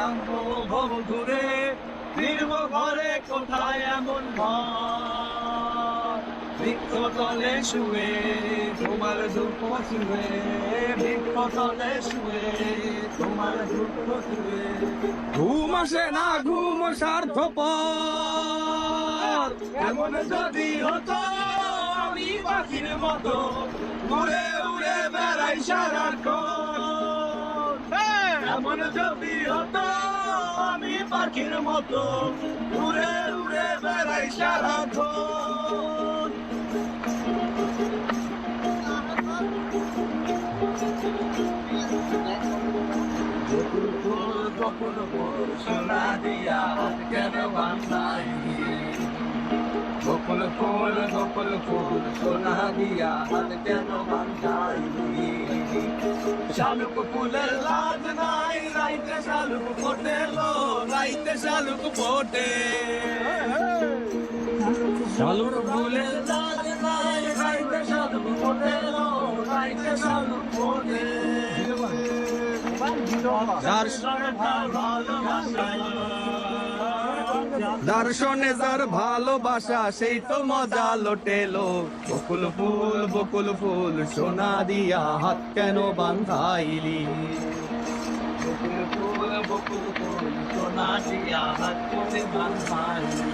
নামবো ভব ঘুরে, ফিরব ঘরে কোথায় এমন বৃক্ষ তলে শুয়ে তোমার দুঃখ শুয়ে, বৃক্ষ তলে শুয়ে তোমার দুঃখ শুয়ে। ঘুম আসে না ঘুম স্বার্থপর, এমন যদি হতো আমি পাখির মতো উড়ে উড়ে বেড়াই সারাক্ষণ। এমন যদি হতো আমি পাখির মতো উড়ে উড়ে বেড়াই সারাক্ষণ। বকুল ফুল বকুল ফুল সোনা দিয়া কেন বান্ধাই, বকুল ফুল সোনা দিয়া কেন বান্ধাই। শালুক ফুলের লাজ নাই, রাইতে শালুক ফোটে লো, রাইতে শালুক ফোটে। শালুক ফুলের লাজ নাই, রাইতে শালুক ফোটে লো, রাইতে শালুক ফোটে। দর্শনে যার ভালোবাসা সেই তো মজা লোটেলো। বকুল ফুল সোনা দিয়া হাত কেন বান্ধাইলি, বকুল ফুল সোনা দিয়া হাত কেন বান্ধাইলি।